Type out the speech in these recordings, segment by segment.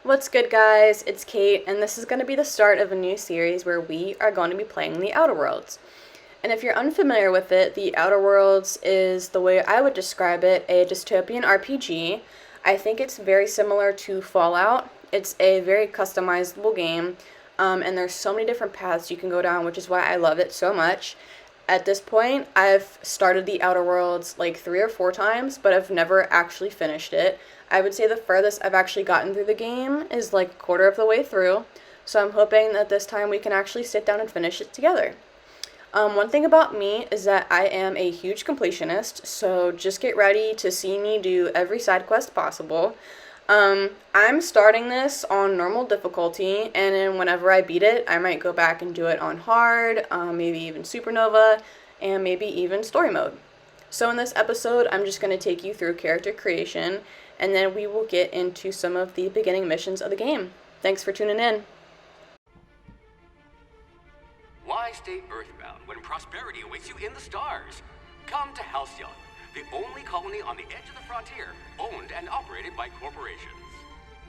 What's good, guys? It's Kate, and this is going to be the start of a new series where we are going to be playing The Outer Worlds. And if you're unfamiliar with it, The Outer Worlds is, the way I would describe it, a dystopian RPG. I think it's very similar to Fallout. It's a very customizable game, and there's so many different paths you can go down, which is why I love it so much. At this point, I've started The Outer Worlds like 3 or 4 times, but I've never actually finished it. I would say the furthest I've actually gotten through the game is like a quarter of the way through, so I'm hoping that this time we can actually sit down and finish it together. One thing about me is that I am a huge completionist, so just get ready to see me do every side quest possible. I'm starting this on normal difficulty, and then whenever I beat it, I might go back and do it on hard, maybe even supernova, and maybe even story mode. So in this episode, I'm just going to take you through character creation, and then we will get into some of the beginning missions of the game. Thanks for tuning in. Why stay earthbound when prosperity awaits you in the stars? Come to Halcyon, the only colony on the edge of the frontier, owned and operated by corporations.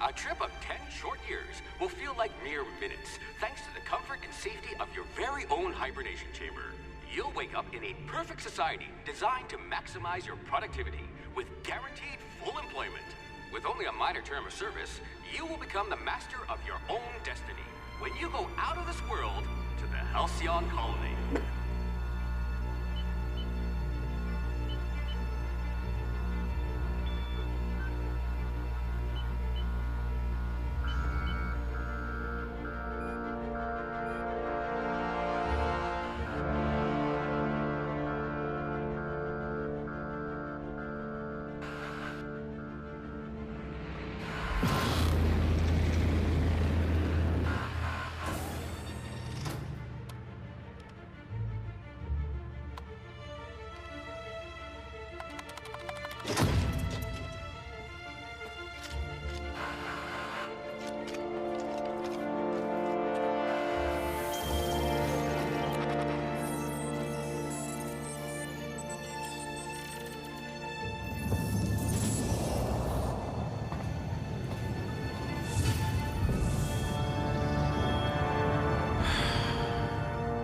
A trip of 10 short years will feel like mere minutes, thanks to the comfort and safety of your very own hibernation chamber. You'll wake up in a perfect society designed to maximize your productivity with guaranteed full employment. With only a minor term of service, you will become the master of your own destiny when you go out of this world to the Halcyon colony.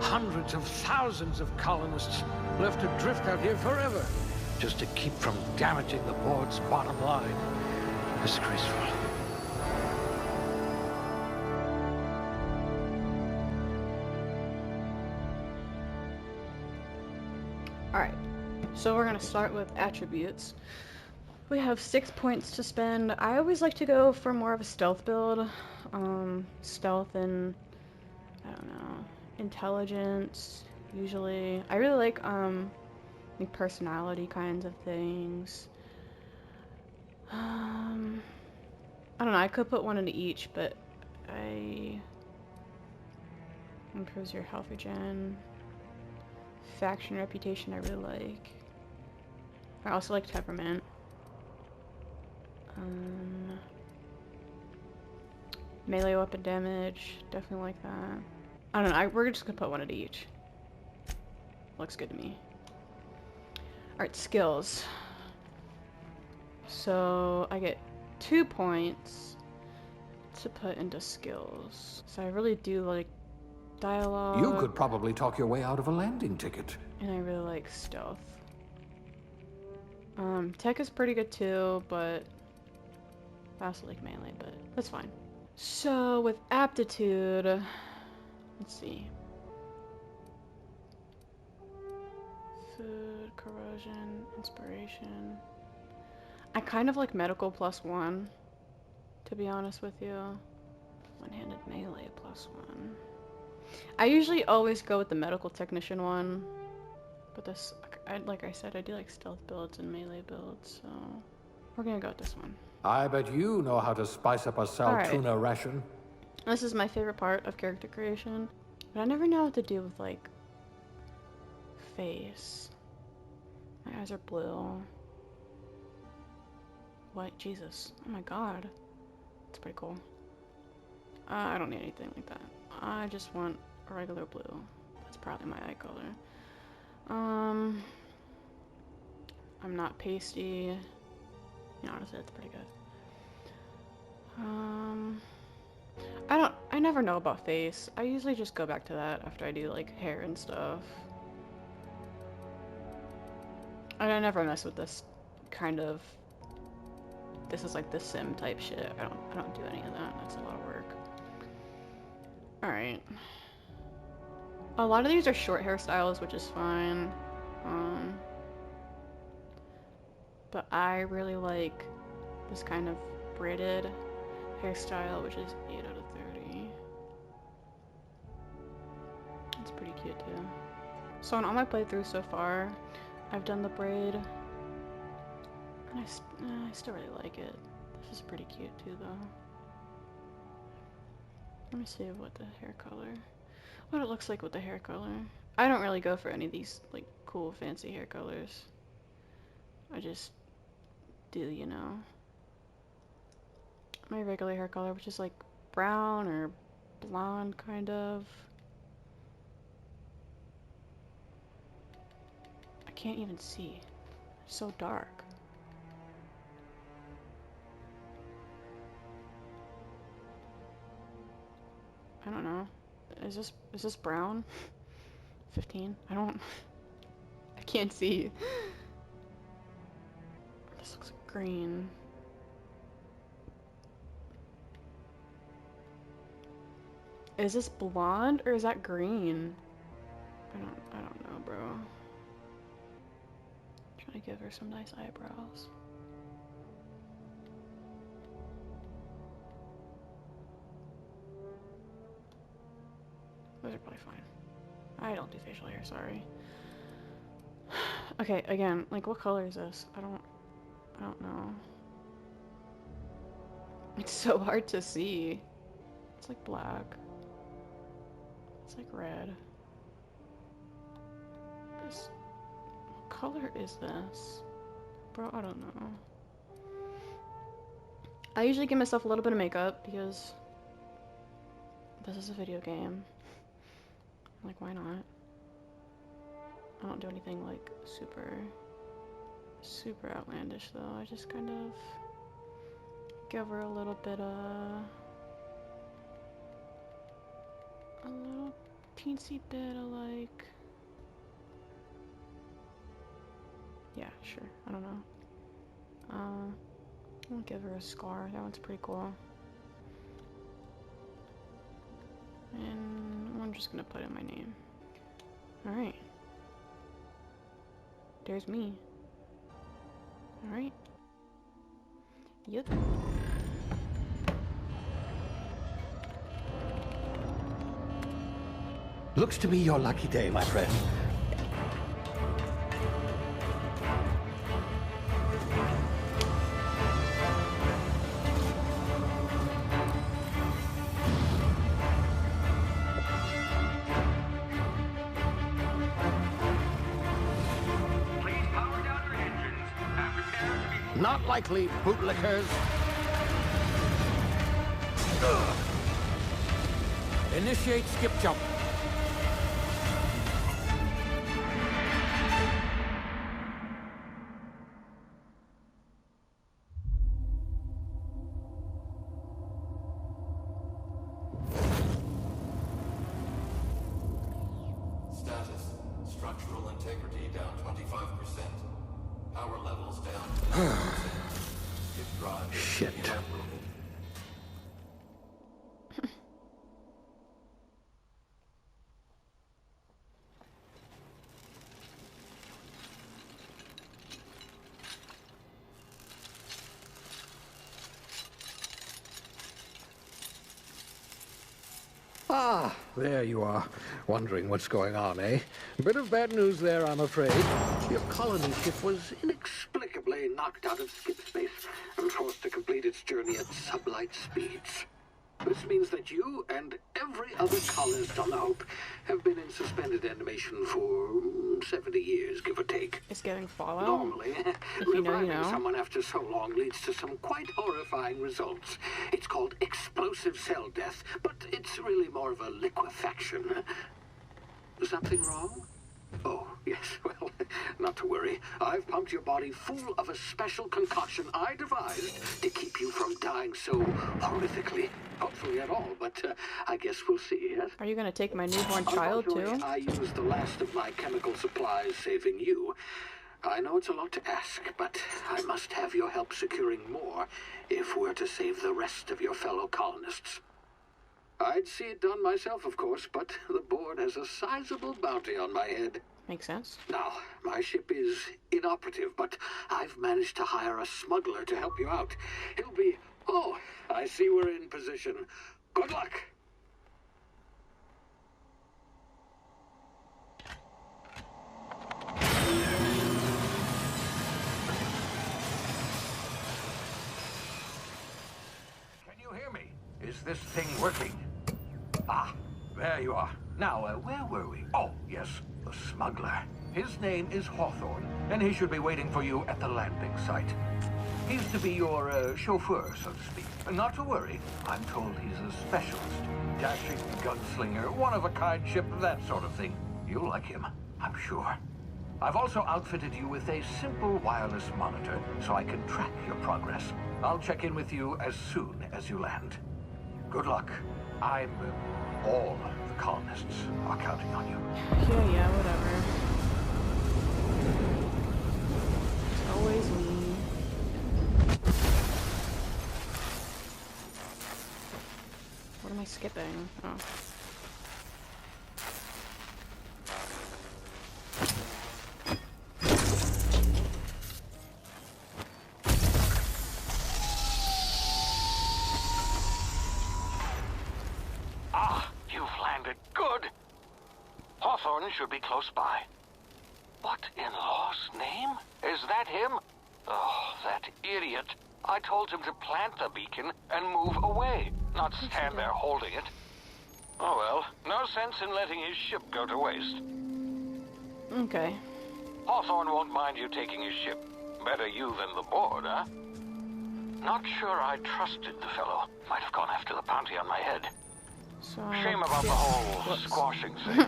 Hundreds of thousands of colonists left adrift out here forever, just to keep from damaging the board's bottom line. Disgraceful. Alright, so we're going to start with attributes. We have 6 points to spend. I always like to go for more of a stealth build. Stealth and, I don't know, intelligence, usually. I really like personality kinds of things. I don't know, I could put one into each, but improves your health regen. Faction reputation I really like. I also like temperament. Melee weapon damage, definitely like that. I don't know, we're just gonna put one into each. Looks good to me. Alright, skills. So, I get 2 points to put into skills. So I really do like dialogue. You could probably talk your way out of a landing ticket. And I really like stealth. Tech is pretty good too, but I also like melee, but that's fine. So, with aptitude, let's see. Food, corrosion, inspiration. I kind of like medical +1, to be honest with you. One-handed melee +1. I usually always go with the medical technician one, but this, like I said, I do like stealth builds and melee builds, so we're gonna go with this one. I bet you know how to spice up a Saltuna ration. This is my favorite part of character creation, but I never know what to do with, like, face. My eyes are blue. What? Jesus. Oh my god. That's pretty cool. I don't need anything like that. I just want a regular blue. That's probably my eye color. I'm not pasty. Yeah, honestly, that's pretty good. never know about face. I usually just go back to that after I do like hair and stuff. And I never mess with this kind of, this is like the sim type shit. I don't do any of that. That's a lot of work. Alright. A lot of these are short hairstyles, which is fine. But I really like this kind of braided hairstyle, which is 8 out of 30. It's pretty cute too. So on all my playthroughs so far, I've done the braid, and I still really like it. This is pretty cute too though. Let me see what the hair color, what it looks like with the hair color. I don't really go for any of these like cool fancy hair colors. I just do, you know, my regular hair color, which is like brown or blonde kind of. I can't even see. It's so dark. I don't know. Is this brown? 15? I can't see. This looks like green. Is this blonde or is that green? I don't know, bro. Trying to give her some nice eyebrows. Those are probably fine. I don't do facial hair, sorry. Okay, again, like what color is this? I don't know. It's so hard to see. It's like black. It's like red. What color is this? Bro, I don't know. I usually give myself a little bit of makeup because this is a video game. Like, why not? I don't do anything like super outlandish though. I just kind of give her a little bit of, a little teensy bit of like, yeah, sure, I don't know. I'll give her a scar. That one's pretty cool. And I'm just gonna put in my name. Alright. There's me. Alright. Yep. Looks to be your lucky day, my friend. Not likely, bootlickers. Initiate skip jump. Status. Structural integrity down 25%. Power levels down. Shit. Ah, there you are. Wondering what's going on, eh? Bit of bad news there, I'm afraid. Your colony ship was inexplicably knocked out of skip space and forced to complete its journey at sublight speeds. This means that you and every other colonist on the Hope have been in suspended animation for 70 years, give or take. It's getting Fallout. Normally, you reviving know. someone after so long leads to some quite horrifying results. It's called explosive cell death, but it's really more of a liquefaction. Something wrong? Oh, yes, well, not to worry. I've pumped your body full of a special concoction I devised to keep you from dying so horrifically. Hopefully successfully at all, but I guess we'll see, yes? Are you gonna take my newborn child too? Unfortunately, I used the last of my chemical supplies saving you. I know it's a lot to ask, but I must have your help securing more if we're to save the rest of your fellow colonists. I'd see it done myself, of course, but the board has a sizable bounty on my head. Makes sense. Now, my ship is inoperative, but I've managed to hire a smuggler to help you out. He'll be... Oh, I see we're in position. Good luck! Can you hear me? Is this thing working? Ah, there you are. Now, where were we? Oh, yes, the smuggler. His name is Hawthorne, and he should be waiting for you at the landing site. He's to be your chauffeur, so to speak. Not to worry, I'm told he's a specialist. Dashing gunslinger, one-of-a-kind ship, that sort of thing. You'll like him, I'm sure. I've also outfitted you with a simple wireless monitor, so I can track your progress. I'll check in with you as soon as you land. Good luck. All the colonists are counting on you. Yeah, whatever. It's always me. What am I skipping? Oh. Hawthorne should be close by. What in law's name? Is that him? Oh, that idiot. I told him to plant the beacon and move away, not stand there holding it. Oh well, no sense in letting his ship go to waste. Okay. Hawthorne won't mind you taking his ship. Better you than the board, huh? Not sure I trusted the fellow. Might have gone after the bounty on my head. So, Shame about the whole squashing thing.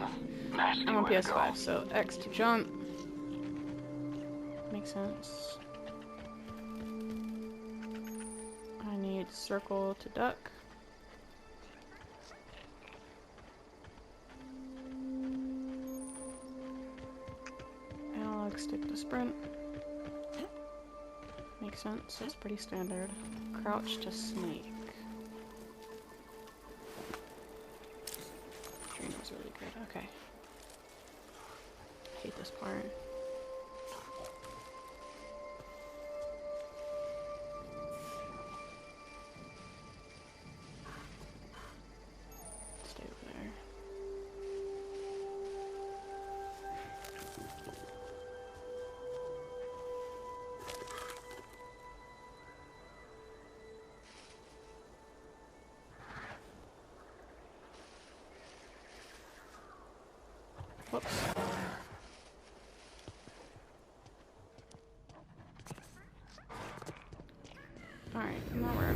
Nasty I'm on way to PS5, go. so X to jump. Makes sense. I need circle to duck. Analog stick to sprint. Makes sense, it's pretty standard. Crouch to snake. Dream was really good, okay. Hate this part. Stay over there. Whoops. Alright, now we're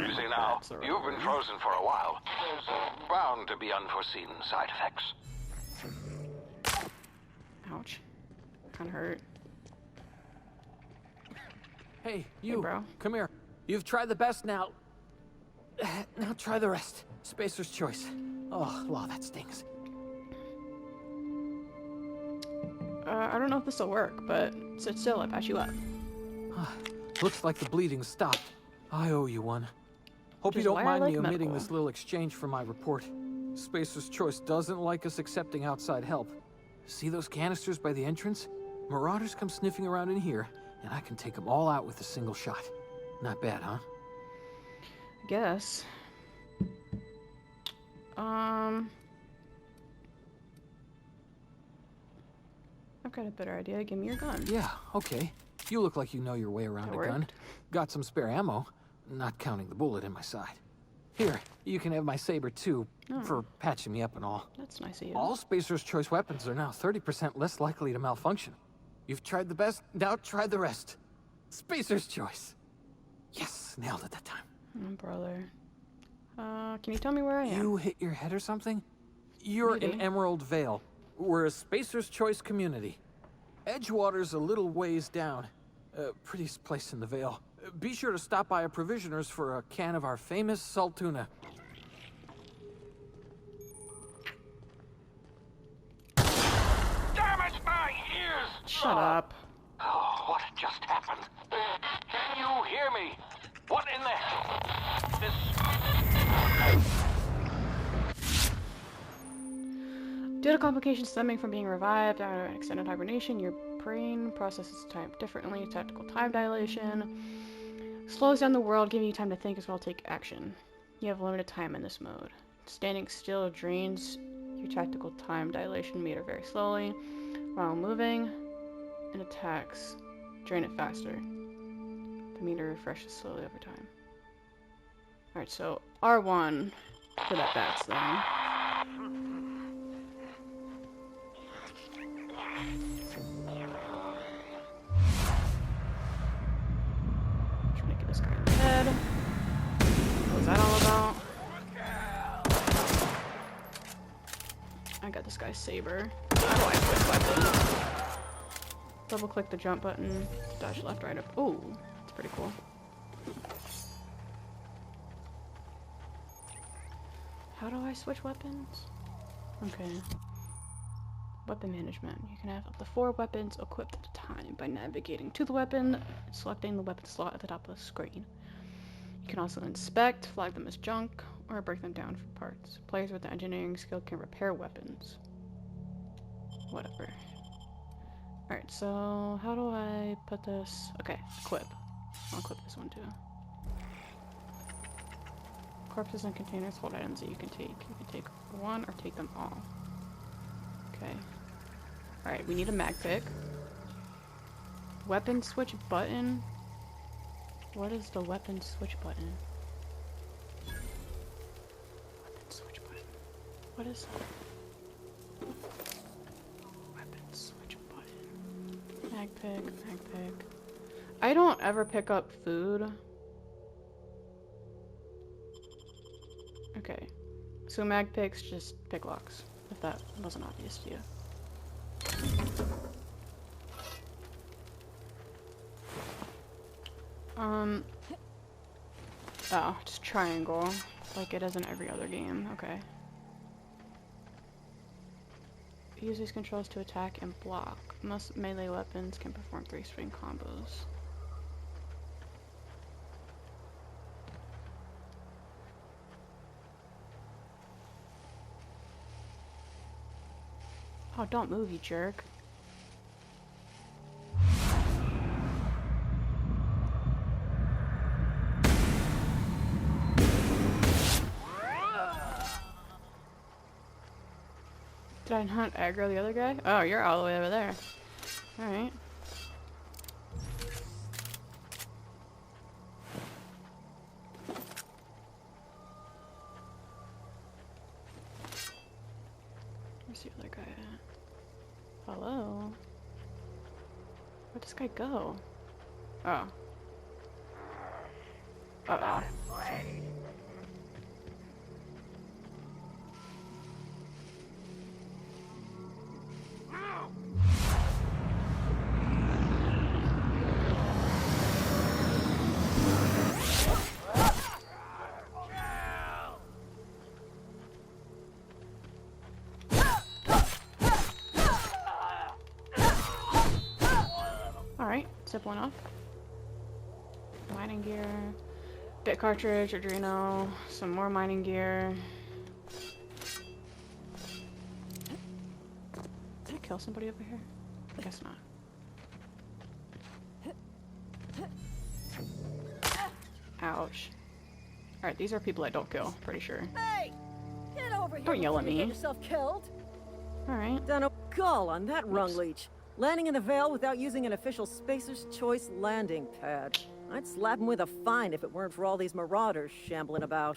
Easy now. You've been frozen for a while. There's bound to be unforeseen side effects. Ouch. Kinda hurt. Hey, you. Hey, bro. Come here. You've tried the best now. Now try the rest. Spacer's choice. Oh, wow, that stings. I don't know if this will work, but sit still, I patch you up. Looks like the bleeding stopped. I owe you one. Hope Which you is don't why I mind me like omitting medical. this little exchange for my report. Spacer's Choice doesn't like us accepting outside help. See those canisters by the entrance? Marauders come sniffing around in here, and I can take them all out with a single shot. Not bad, huh? I guess. I've got a better idea. Give me your gun. Yeah, okay. You look like you know your way around That a gun. worked. Got some spare ammo, not counting the bullet in my side. Here, you can have my saber too, for patching me up and all. That's nice of you. All Spacer's Choice weapons are now 30% less likely to malfunction. You've tried the best, now try the rest. Spacer's Choice. Yes, nailed it that time. Oh, brother. Can you tell me where I am? You hit your head or something? You're in Maybe. Emerald Vale. We're a Spacer's Choice community. Edgewater's a little ways down. Prettiest place in the Vale. Be sure to stop by a provisioner's for a can of our famous salt tuna. Damn it, my ears! Shut up. Oh, what just happened? Can you hear me? What in the hell? Due to complications stemming from being revived after an extended hibernation, your brain processes time differently. Tactical time dilation slows down the world, giving you time to think as well as take action. You have limited time in this mode. Standing still drains your tactical time dilation meter very slowly, while moving and attacks drain it faster. The meter refreshes slowly over time. Alright, so R1 for that bats thing. Trying to get this guy in the head. What was that all about? I got this guy's saber. How do I switch weapons? Double click the jump button, dash left, right, up. Ooh, that's pretty cool. How do I switch weapons? Okay. Weapon management. You can have up to 4 weapons equipped at a time by navigating to the weapon and selecting the weapon slot at the top of the screen. You can also inspect, flag them as junk, or break them down for parts. Players with the engineering skill can repair weapons. Whatever. Alright, so how do I put this? Okay, equip. I'll equip this one too. Corpses and containers hold items that you can take. You can take one or take them all. Okay. Alright, we need a mag pick. Weapon switch button. What is the weapon switch button? Weapon switch button. What is that? Weapon switch button. Mag pick, mag pick. I don't ever pick up food. Okay. So mag picks just pick locks, if that wasn't obvious to you. Oh, just triangle, like it is in every other game. Okay. Use these controls to attack and block. Most melee weapons can perform 3 string combos. Oh, don't move, you jerk. Did I not aggro the other guy? Oh, you're all the way over there. Alright. Where's the other guy at? Hello? Where'd this guy go? Oh. Uh-oh. Alright, zip one off. Mining gear. Bit cartridge, Adreno, some more mining gear. Did I kill somebody over here? I guess not. Ouch. Alright, these are people I don't kill, pretty sure. Hey! Get over here! Don't yell at me. Get yourself killed. Alright. Done a call on that rung leech. Landing in the Vale without using an official Spacer's Choice landing pad. I'd slap him with a fine if it weren't for all these marauders shambling about.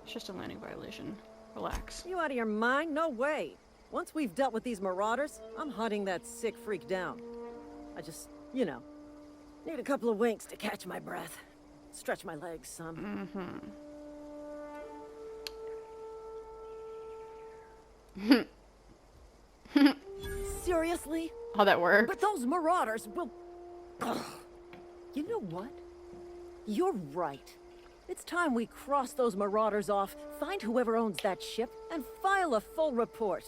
It's just a landing violation. Relax. You out of your mind? No way. Once we've dealt with these marauders, I'm hunting that sick freak down. I just, you know, need a couple of winks to catch my breath. Stretch my legs some. Seriously? How that works? But those marauders will... Ugh. You know what? You're right. It's time we cross those marauders off, find whoever owns that ship, and file a full report.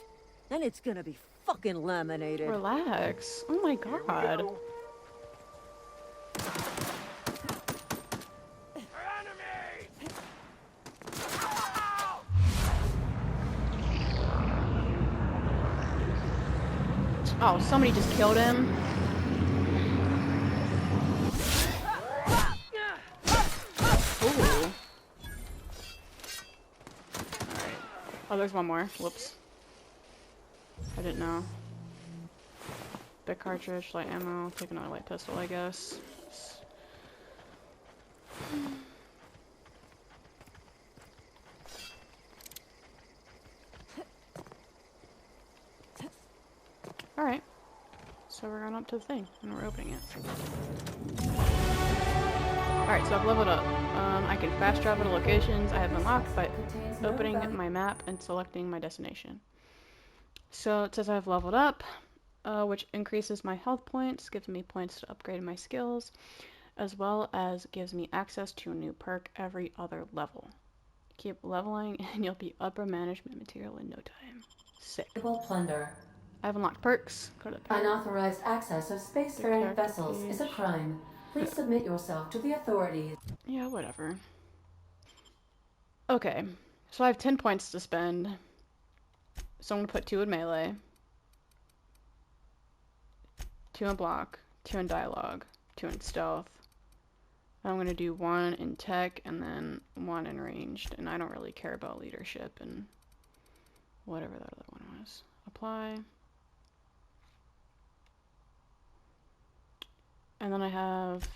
Then it's gonna be fucking laminated. Relax. Oh my god. Oh, somebody just killed him. Ooh. Alright. Oh, there's one more. Whoops. I didn't know. Big cartridge, light ammo, take another light pistol, I guess. Alright. So we're going up to the thing, and we're opening it. Alright, so I've leveled up. I can fast travel to locations I have unlocked by opening my map and selecting my destination. So it says I've leveled up, which increases my health points, gives me points to upgrade my skills, as well as gives me access to a new perk every other level. Keep leveling and you'll be upper management material in no time. Sick. Plunder. I've unlocked perks. Go to perks. Unauthorized access of spacefaring vessels is a crime. Please submit yourself to the authorities. Yeah, whatever. Okay, so I have 10 points to spend. So I'm gonna put 2 in melee, 2 in block, 2 in dialogue, 2 in stealth. I'm gonna do 1 in tech and then 1 in ranged, and I don't really care about leadership and whatever that other one was. Apply. And then I have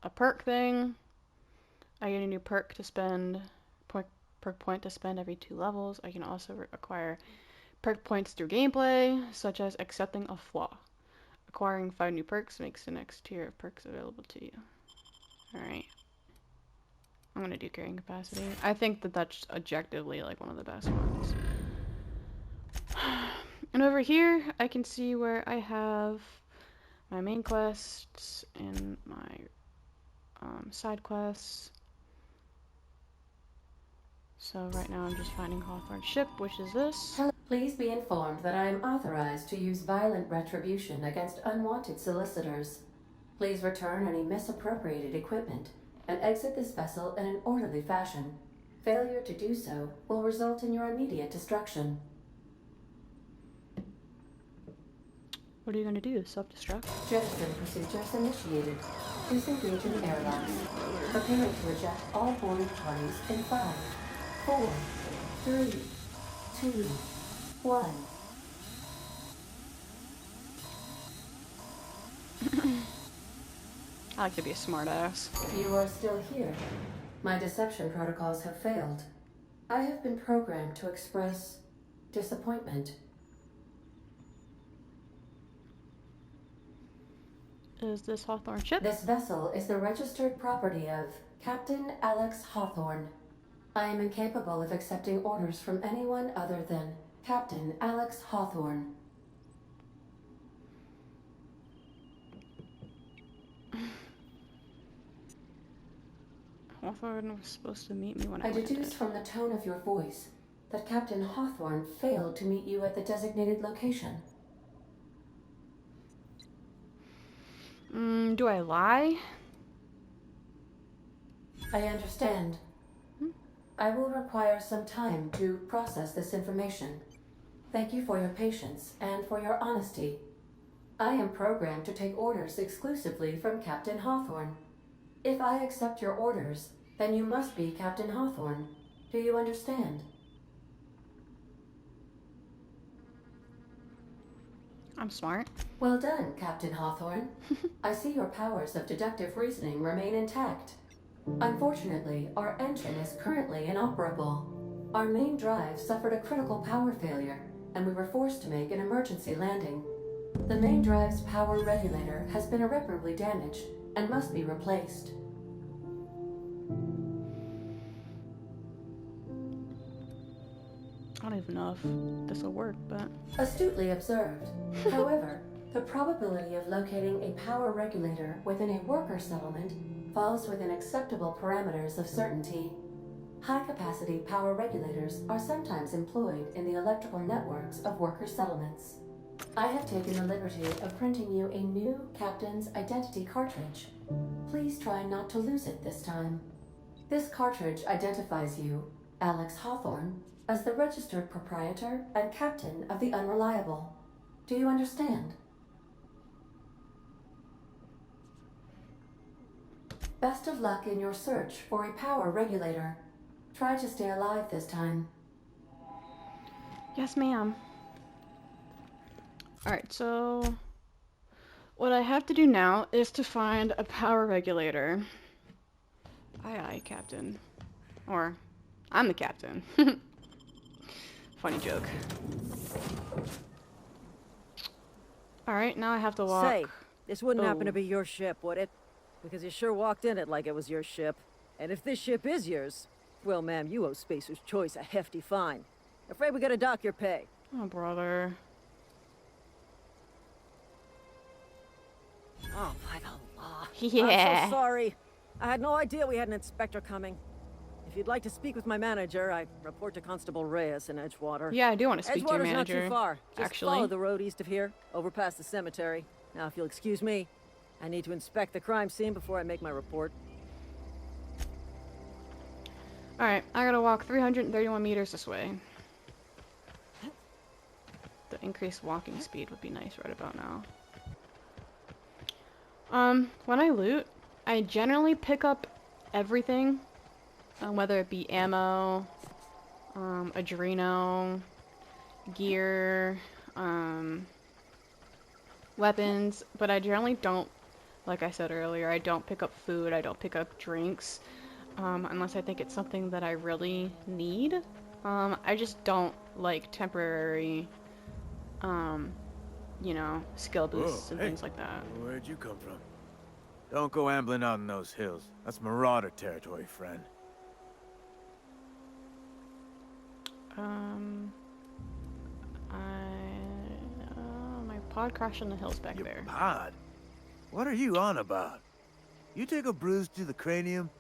a perk thing. I get a new perk to spend, perk point to spend every 2 levels. I can also acquire perk points through gameplay, such as accepting a flaw. Acquiring 5 new perks makes the next tier of perks available to you. Alright. I'm gonna do carrying capacity. I think that that's objectively like one of the best ones. And over here, I can see where I have my main quests and my side quests. So right now I'm just finding Hawthorne's ship, which is this. Please be informed that I am authorized to use violent retribution against unwanted solicitors. Please return any misappropriated equipment and exit this vessel in an orderly fashion. Failure to do so will result in your immediate destruction. What are you going to do? Self-destruct? Jettison procedures initiated. Disengage in airlocks. Preparing to eject all boarding parties in 5, 4, 3, 2, 1. I like to be a smartass. You are still here. My deception protocols have failed. I have been programmed to express disappointment. Is this Hawthorne's ship? This vessel is the registered property of Captain Alex Hawthorne. I am incapable of accepting orders from anyone other than Captain Alex Hawthorne. Hawthorne was supposed to meet me when I deduced landed. from the tone of your voice that Captain Hawthorne failed to meet you at the designated location. Do I lie? I understand. I will require some time to process this information. Thank you for your patience and for your honesty. I am programmed to take orders exclusively from Captain Hawthorne. If I accept your orders, then you must be Captain Hawthorne. Do you understand? I'm smart. Well done, Captain Hawthorne. I see your powers of deductive reasoning remain intact. Unfortunately, our engine is currently inoperable. Our main drive suffered a critical power failure, and we were forced to make an emergency landing. The main drive's power regulator has been irreparably damaged and must be replaced. I don't even know if this will work, but... Astutely observed. However, the probability of locating a power regulator within a worker settlement falls within acceptable parameters of certainty. High-capacity power regulators are sometimes employed in the electrical networks of worker settlements. I have taken the liberty of printing you a new Captain's Identity cartridge. Please try not to lose it this time. This cartridge identifies you, Alex Hawthorne, as the registered proprietor and captain of the Unreliable. Do you understand? Best of luck in your search for a power regulator. Try to stay alive this time. Yes, ma'am. Alright, so... what I have to do now is to find a power regulator. Aye, aye, Captain. Or, I'm the captain. Funny joke. Alright, now I have to walk. Say, this wouldn't happen to be your ship, would it? Because you sure walked in it like it was your ship. And if this ship is yours, well, ma'am, you owe Spacer's Choice a hefty fine. Afraid we gotta dock your pay. Oh, brother. Oh, by the law. Yeah. I'm so sorry. I had no idea we had an inspector coming. If you'd like to speak with my manager, I report to Constable Reyes in Edgewater. Yeah, I do want to speak to your Edgewater's manager. not too far. Just actually. follow the road east of here, over past the cemetery. Now, if you'll excuse me, I need to inspect the crime scene before I make my report. Alright, I gotta walk 331 meters this way. The increased walking speed would be nice right about now. When I loot, I generally pick up everything, whether it be ammo, adreno, gear, weapons, but I generally don't, like I said earlier, I don't pick up food, I don't pick up drinks, unless I think it's something that I really need. I just don't like temporary, you know, skill boosts and things like that. Where'd you come from? Don't go ambling out in those hills. That's Marauder territory, friend. My pod crashed on the hills back there. Pod? What are you on about? You take a bruise to the cranium?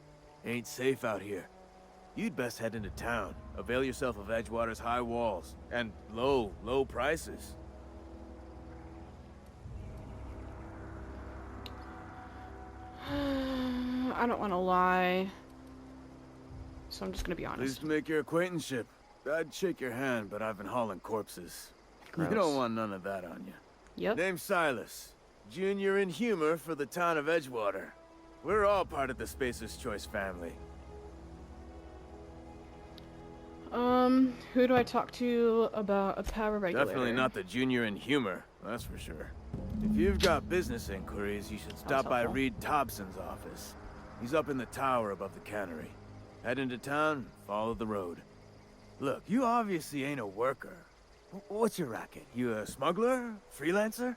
Ain't safe out here. You'd best head into town. Avail yourself of Edgewater's high walls. And low prices. I don't want to lie. So I'm just gonna be honest. Pleased to make your acquaintanceship. I'd shake your hand, but I've been hauling corpses. Gross. You don't want none of that on you. Yep. Name's Silas. Junior in humor for the town of Edgewater. We're all part of the Spacer's Choice family. Who do I talk to about a power regulator? Definitely not the junior in humor, that's for sure. If you've got business inquiries, you should stop by Reed Thompson's office. He's up in the tower above the cannery. Head into town, follow the road. Look, you obviously ain't a worker. What's your racket? You a smuggler? Freelancer?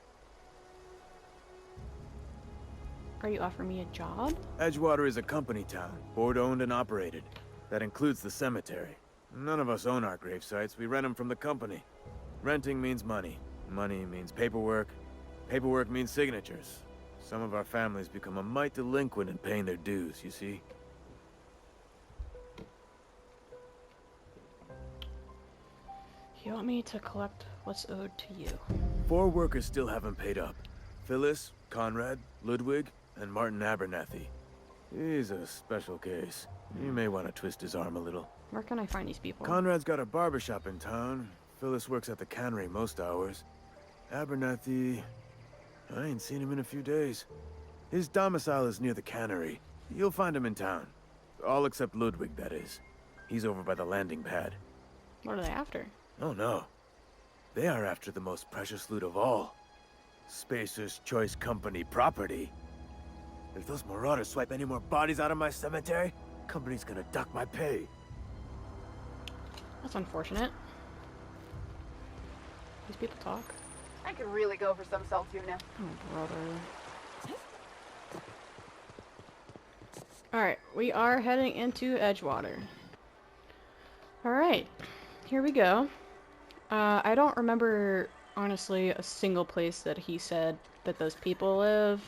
Are you offering me a job? Edgewater is a company town, board-owned and operated. That includes the cemetery. None of us own our grave sites, we rent them from the company. Renting means money. Money means paperwork. Paperwork means signatures. Some of our families become a mite delinquent in paying their dues, you see? You want me to collect what's owed to you? 4 workers still haven't paid up. Phyllis, Conrad, Ludwig, and Martin Abernathy. He's a special case. You may want to twist his arm a little. Where can I find these people? Conrad's got a barbershop in town. Phyllis works at the cannery most hours. Abernathy... I ain't seen him in a few days. His domicile is near the cannery. You'll find him in town. All except Ludwig, that is. He's over by the landing pad. What are they after? Oh no. They are after the most precious loot of all. Spacer's Choice Company property. If those marauders swipe any more bodies out of my cemetery, company's gonna dock my pay. That's unfortunate. These people talk. I could really go for some salt tuna. Oh, brother. Alright, we are heading into Edgewater. Alright, here we go. I don't remember, honestly, a single place that he said that those people live.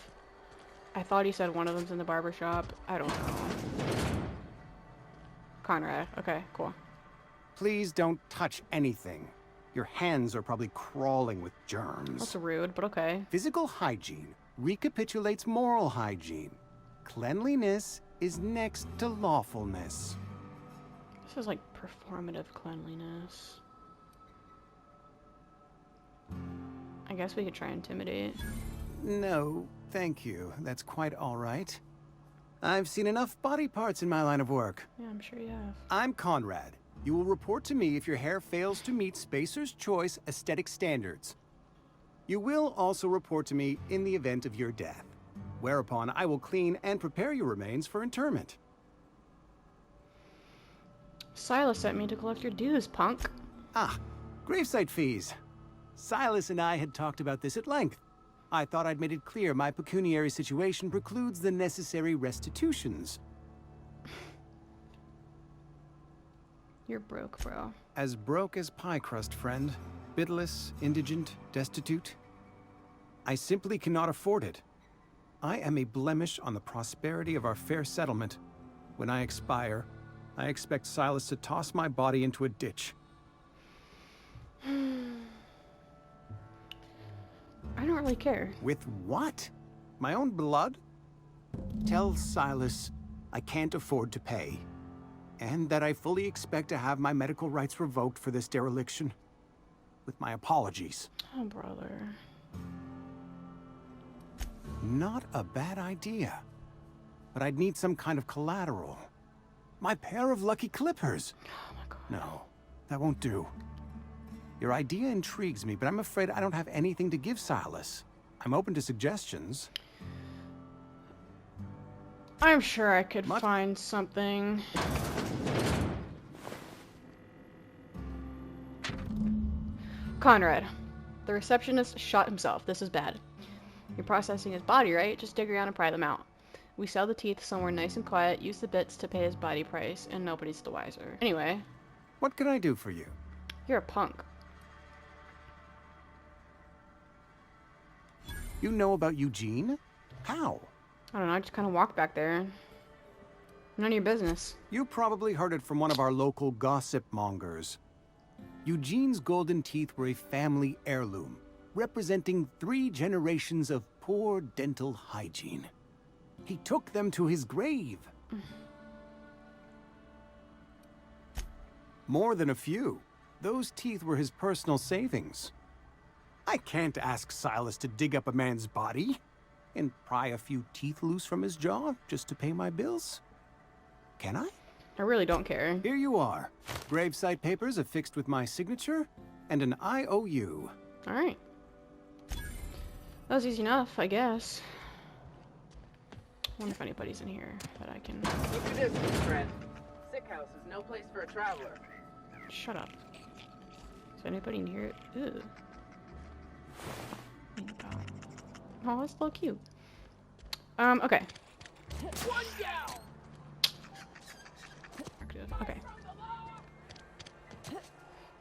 I thought he said one of them's in the barber shop. I don't know. Conrad. Okay, cool. Please don't touch anything. Your hands are probably crawling with germs. That's rude, but okay. Physical hygiene recapitulates moral hygiene. Cleanliness is next to lawfulness. This is like performative cleanliness. I guess we could try intimidate. No, thank you. That's quite all right. I've seen enough body parts in my line of work. Yeah, I'm sure you have. I'm Conrad. You will report to me if your hair fails to meet Spacer's Choice aesthetic standards. You will also report to me in the event of your death, whereupon I will clean and prepare your remains for interment. Silas sent me to collect your dues, punk. Ah, gravesite fees. Silas and I had talked about this at length. I thought I'd made it clear my pecuniary situation precludes the necessary restitutions. You're broke, bro. As broke as pie crust, friend. Bitless, indigent, destitute. I simply cannot afford it. I am a blemish on the prosperity of our fair settlement. When I expire, I expect Silas to toss my body into a ditch. I don't really care. With what? My own blood? Tell Silas I can't afford to pay. And that I fully expect to have my medical rights revoked for this dereliction. With my apologies. Oh, brother. Not a bad idea. But I'd need some kind of collateral. My pair of lucky clippers. Oh my god. No, that won't do. Your idea intrigues me, but I'm afraid I don't have anything to give Silas. I'm open to suggestions. I'm sure I could find something. Conrad. The receptionist shot himself. This is bad. You're processing his body, right? Just dig around and pry them out. We sell the teeth somewhere nice and quiet, use the bits to pay his body price, and nobody's the wiser. Anyway. What can I do for you? You're a punk. You know about Eugene? How? I don't know, I just kind of walked back there. None of your business. You probably heard it from one of our local gossip mongers. Eugene's golden teeth were a family heirloom, representing 3 generations of poor dental hygiene. He took them to his grave. More than a few. Those teeth were his personal savings. I can't ask Silas to dig up a man's body and pry a few teeth loose from his jaw just to pay my bills. Can I? I really don't care. Here you are. Gravesite papers affixed with my signature and an IOU. Alright. That was easy enough, I guess. I wonder if anybody's in here that I can... Keep your distance, friend. Sick house is no place for a traveler. Shut up. Is anybody in here? Ew. Oh, that's so cute. Okay. One down! Okay.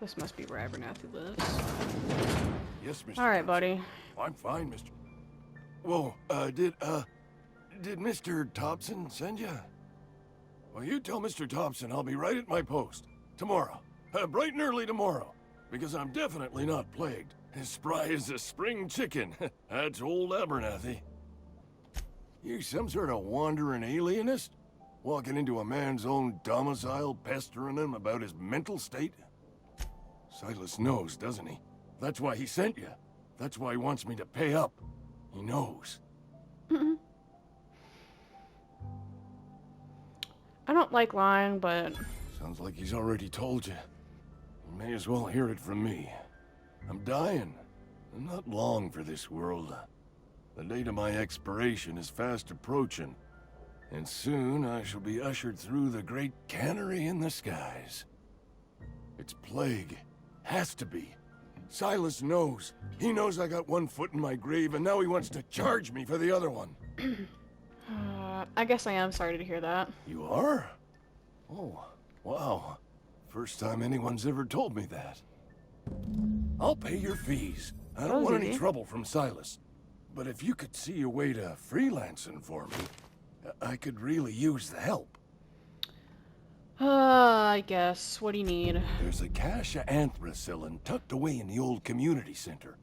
This must be where Abernathy lives. Yes, Mr. Alright, buddy. I'm fine, Mr. Whoa, did Mr. Thompson send you? Well, you tell Mr. Thompson I'll be right at my post. Tomorrow. Bright and early tomorrow. Because I'm definitely not plagued. As spry as a spring chicken. That's old Abernathy. You some sort of wandering alienist? Walking into a man's own domicile, pestering him about his mental state? Silas knows, doesn't he? That's why he sent you. That's why he wants me to pay up. He knows. I don't like lying, but... Sounds like he's already told you. You may as well hear it from me. I'm dying. I'm not long for this world. The date of my expiration is fast approaching. And soon I shall be ushered through the great cannery in the skies. It's plague. Has to be. Silas knows. He knows I got one foot in my grave, and now he wants to charge me for the other one. I guess I am sorry to hear that. You are? Oh, wow. First time anyone's ever told me that. I'll pay your fees. I That don't was want any easy. trouble from Silas. But if you could see your way to freelancing for me, I could really use the help. I guess. What do you need? There's a cache of anthracillin tucked away in the old community center.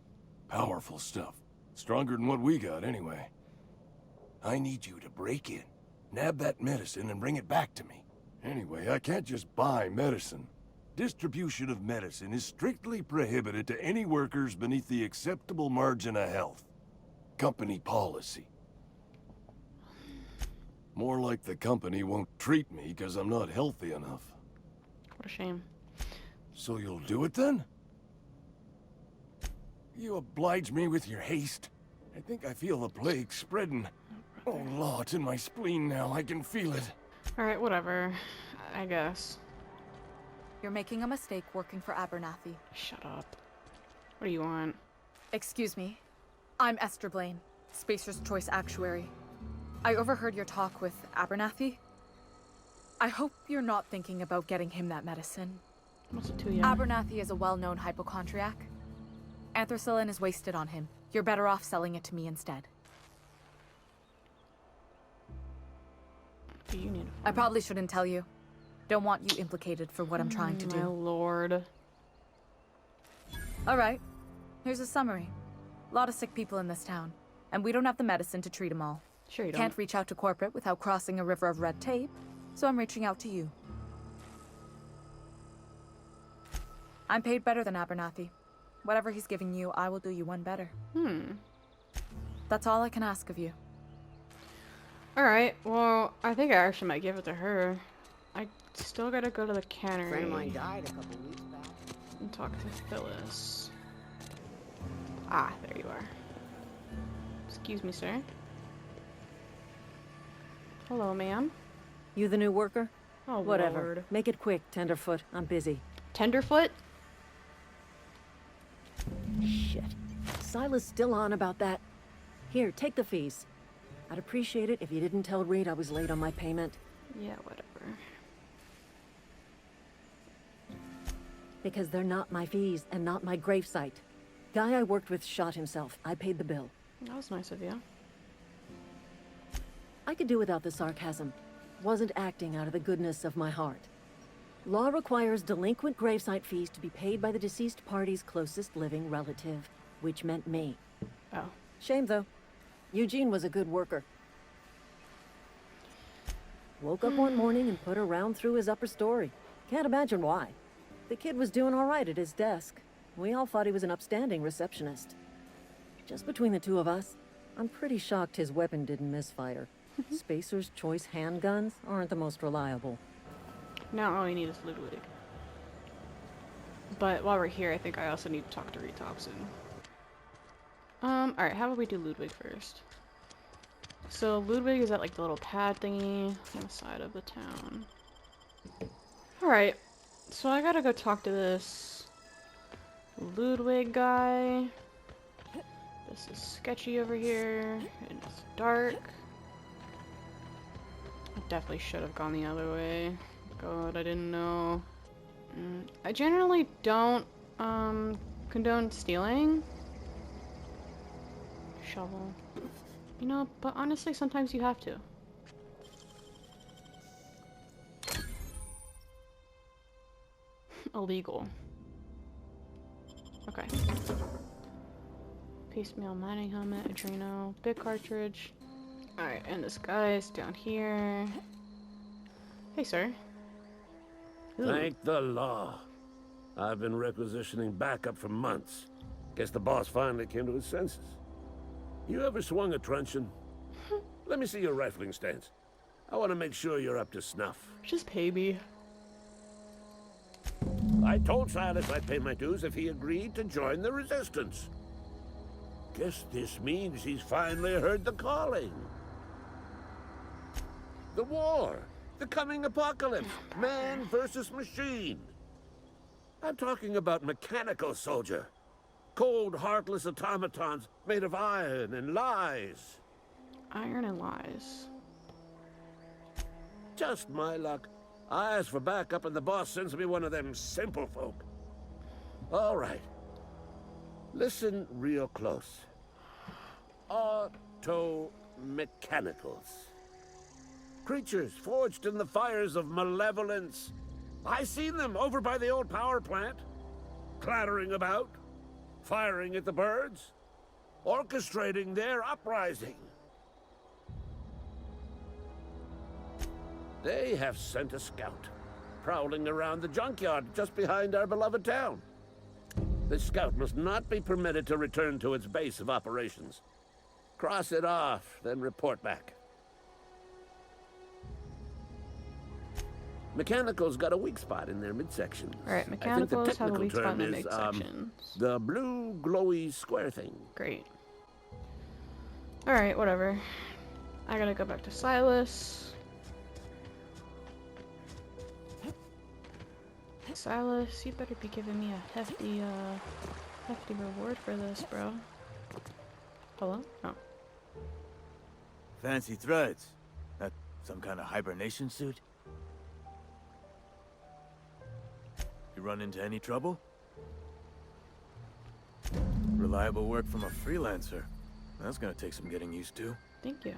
Powerful stuff. Stronger than what we got, anyway. I need you to break in, nab that medicine, and bring it back to me. Anyway, I can't just buy medicine. Distribution of medicine is strictly prohibited to any workers beneath the acceptable margin of health. Company policy. More like the company won't treat me because I'm not healthy enough. What a shame. So you'll do it then? You oblige me with your haste. I think I feel the plague spreading. Oh, Law, it's in my spleen now. I can feel it. Alright, whatever. I guess. You're making a mistake working for Abernathy. Shut up. What do you want? Excuse me. I'm Esther Blaine, Spacer's Choice Actuary. I overheard your talk with Abernathy. I hope you're not thinking about getting him that medicine. What's it to you? Abernathy is a well-known hypochondriac. Anthracillin is wasted on him. You're better off selling it to me instead. What do you need? I probably shouldn't tell you. Don't want you implicated for what I'm trying to do. My lord. All right. Here's a summary. A lot of sick people in this town, and we don't have the medicine to treat them all. Sure you don't. Can't reach out to corporate without crossing a river of red tape, so I'm reaching out to you. I'm paid better than Abernathy. Whatever he's giving you, I will do you one better. That's all I can ask of you. Alright, well, I think I actually might give it to her. I still gotta go to the cannery. Friend of mine died a couple weeks back. And talk to Phyllis. Ah, there you are. Excuse me, sir. Hello, ma'am. You the new worker? Oh, Whatever. Lord. Make it quick, Tenderfoot. I'm busy. Tenderfoot? Shit. Silas still on about that. Here, take the fees. I'd appreciate it if you didn't tell Reed I was late on my payment. Yeah, whatever. Because they're not my fees and not my gravesite. Guy I worked with shot himself. I paid the bill. That was nice of you. I could do without the sarcasm. Wasn't acting out of the goodness of my heart. Law requires delinquent gravesite fees to be paid by the deceased party's closest living relative, which meant me. Oh. Shame, though. Eugene was a good worker. Woke up one morning and put a round through his upper story. Can't imagine why. The kid was doing all right at his desk. We all thought he was an upstanding receptionist. Just between the two of us, I'm pretty shocked his weapon didn't misfire. Spacer's Choice handguns aren't the most reliable. Now all we need is Ludwig. But while we're here, I think I also need to talk to Reed Thompson. Alright, how about we do Ludwig first? So Ludwig is at like the little pad thingy on the side of the town. Alright, so I gotta go talk to this Ludwig guy. This is sketchy over here, and it's dark. I definitely should have gone the other way. God, I didn't know. I generally don't condone stealing. Shovel. You know, but honestly, sometimes you have to. Illegal. Okay. Piecemeal mining helmet, Adreno, big cartridge. Alright, and this guy's down here. Hey, sir. Ooh. Thank the law. I've been requisitioning backup for months. Guess the boss finally came to his senses. You ever swung a truncheon? Let me see your rifling stance. I want to make sure you're up to snuff. Just pay me. I told Silas I'd pay my dues if he agreed to join the resistance. Guess this means he's finally heard the calling. The war. The coming apocalypse. Man versus machine. I'm talking about mechanical soldier. Cold, heartless automatons made of iron and lies. Iron and lies. Just my luck. I ask for backup and the boss sends me one of them simple folk. All right. Listen real close. Automechanicals. Creatures forged in the fires of malevolence. I seen them over by the old power plant. Clattering about. Firing at the birds. Orchestrating their uprising. They have sent a scout, prowling around the junkyard just behind our beloved town. This scout must not be permitted to return to its base of operations. Cross it off, then report back. Mechanicals got a weak spot in their midsections. Alright, mechanicals have a weak spot in their midsections. The blue, glowy square thing. Great. Alright, whatever. I gotta go back to Silas. Silas, you better be giving me a hefty reward for this, bro. Hello? Oh. Fancy threads. That some kind of hibernation suit? You run into any trouble? Reliable work from a freelancer. That's gonna take some getting used to. Thank you.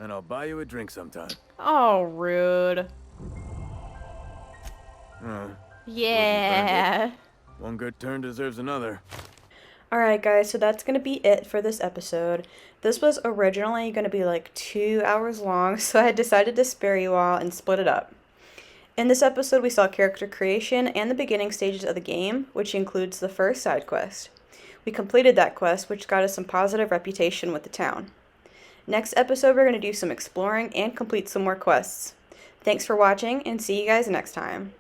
And I'll buy you a drink sometime. Oh, rude. Yeah. One good turn deserves another. Alright guys, so that's going to be it for this episode. This was originally going to be like 2 hours long, so I decided to spare you all and split it up. In this episode, we saw character creation and the beginning stages of the game, which includes the first side quest. We completed that quest, which got us some positive reputation with the town. Next episode, we're going to do some exploring and complete some more quests. Thanks for watching, and see you guys next time.